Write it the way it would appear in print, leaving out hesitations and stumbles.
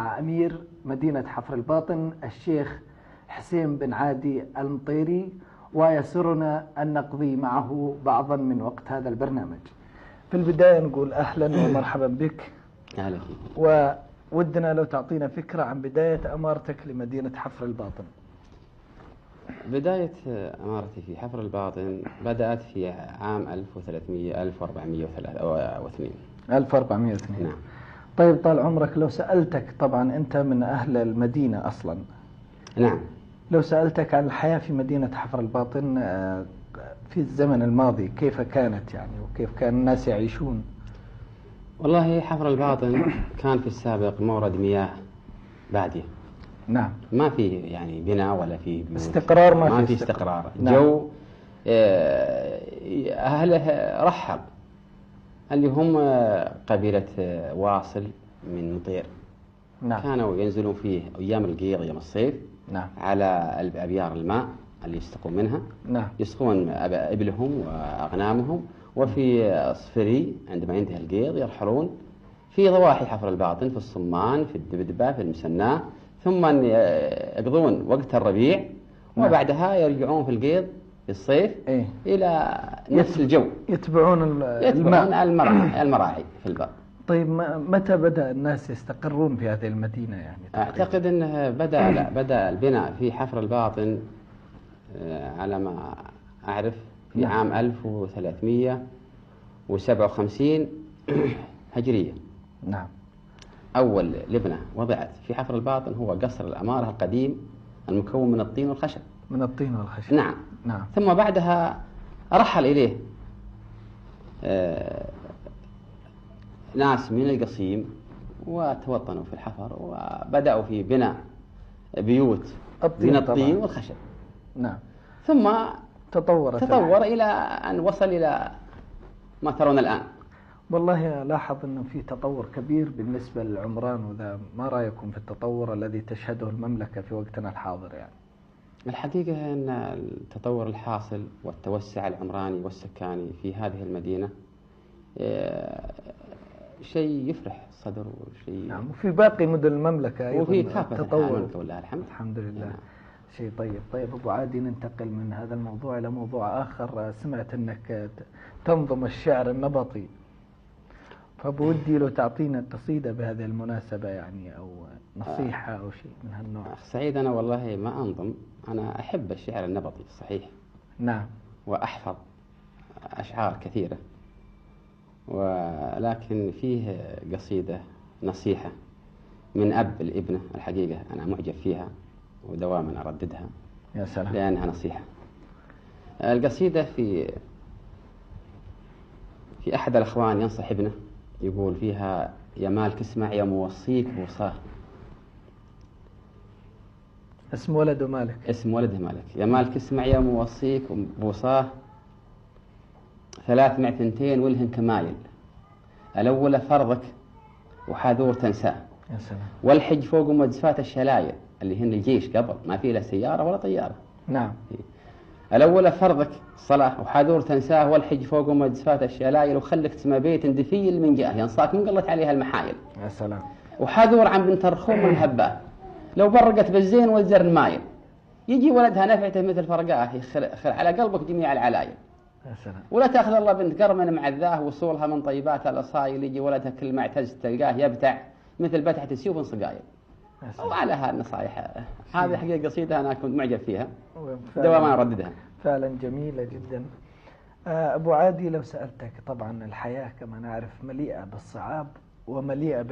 مع أمير مدينة حفر الباطن الشيخ حسين بن عادي المطيري، ويسرنا أن نقضي معه بعضا من وقت هذا البرنامج. في البداية نقول أهلا ومرحبا بك. أهلا فيك. وودنا لو تعطينا فكرة عن بداية أمارتك لمدينة حفر الباطن. بداية أمارتي في حفر الباطن بدأت في عام 1402. 1402. نعم. طيب طال عمرك، لو سألتك، طبعا أنت من أهل المدينة أصلا. نعم. لو سألتك عن الحياة في مدينة حفر الباطن في الزمن الماضي كيف كانت يعني، وكيف كان الناس يعيشون؟ والله حفر الباطن كان في السابق مورد مياه بادية. نعم. ما في يعني بناء ولا في استقرار، ما في استقرار. نعم. جو أهله رحل، اللي هم قبيلة واصل من مطير. نعم. كانوا ينزلون فيه أيام القيض أيام الصيف. نعم. على أبيار الماء اللي يستقون منها. نعم. يسقون إبلهم وأغنامهم، وفي الصفري عندما ينتهي القيض يرحلون في ضواحي حفر الباطن، في الصمان، في الدبدبة، في المسناة، ثم يقضون وقت الربيع. نعم. وبعدها يرجعون في القيض في الصيف إلى نفس الجو. يتبعون المراعي في البر. طيب متى بدأ الناس يستقرون في هذه المدينة يعني؟ أعتقد أنه بدأ البناء في حفر الباطن على ما أعرف في نعم. عام 1357 هجرية. نعم. أول لبنة وضعت في حفر الباطن هو قصر الأمارة القديم المكون من الطين والخشب. من الطين والخشب. نعم. نعم. ثم بعدها رحل إليه ناس من القصيم وتوطنوا في الحفر، وبدأوا في بناء بيوت من الطين والخشب. نعم. ثم تطور إلى أن وصل إلى ما ترون الآن. والله لاحظ أنه في تطور كبير بالنسبة للعمران، وذا ما رأيكم في التطور الذي تشهده المملكة في وقتنا الحاضر يعني؟ الحقيقة أن التطور الحاصل والتوسع العمراني والسكاني في هذه المدينة شيء يفرح الصدر، وشيء نعم. وفي باقي مدن المملكة أيضا وفي كافة تطور ولله الحمد. الحمد لله. نعم. شيء طيب. أبو عادي، ننتقل من هذا الموضوع إلى موضوع آخر. سمعت أنك تنظم الشعر النبطي، فبودي لو تعطينا قصيدة بهذه المناسبة يعني، أو نصيحة أو شيء من هالنوع. سعيد، أنا والله ما أنظم، أنا أحب الشعر النبطي صحيح. نعم. وأحفظ أشعار كثيرة، ولكن فيه قصيدة نصيحة من أب الابنة، الحقيقة أنا معجب فيها ودواما أرددها. يا سلام. لأنها نصيحة. القصيدة في أحد الأخوان ينصح ابنه، يقول فيها: يا مالك اسمع يا موصيك وصاه. اسم ولده مالك. اسم ولده مالك. يا مالك اسمع يا موصيك وصاه، 302 ولهن كمايل، الأول فرضك وحاذور تنساه. يا سلام. والحج فوق مجفات الشلايل، اللي هن الجيش قبل ما فيه لا سيارة ولا طيارة. نعم. الأول فرضك صلاة وحاذور تنساه، والحج فوق مجفات الشلايل، وخلك تسمى بيت دفيل من جاه ينصاك من قلت عليها المحايل. يا سلام. وحاذور عن بنت الرخوم من الهباه، لو برقت بالزين والزر المايل، يجي ولدها نفعته مثل فرقاه، يخل على قلبك جميع العلايل. يا سلام. ولا تأخذ الله بنت قرمن معذاه، وصولها من طيبات الأصايل، يجي ولدها كل ما اعتز تلقاه يبتع مثل بتحة السيوف صقايل. وعلى هالنصائح هذه حقيقة قصيدة أنا كنت معجب فيها دواما أرددها. فعلا جميلة جدا. أبو عادي، لو سألتك، طبعا الحياة كما نعرف مليئة بالصعاب ومليئة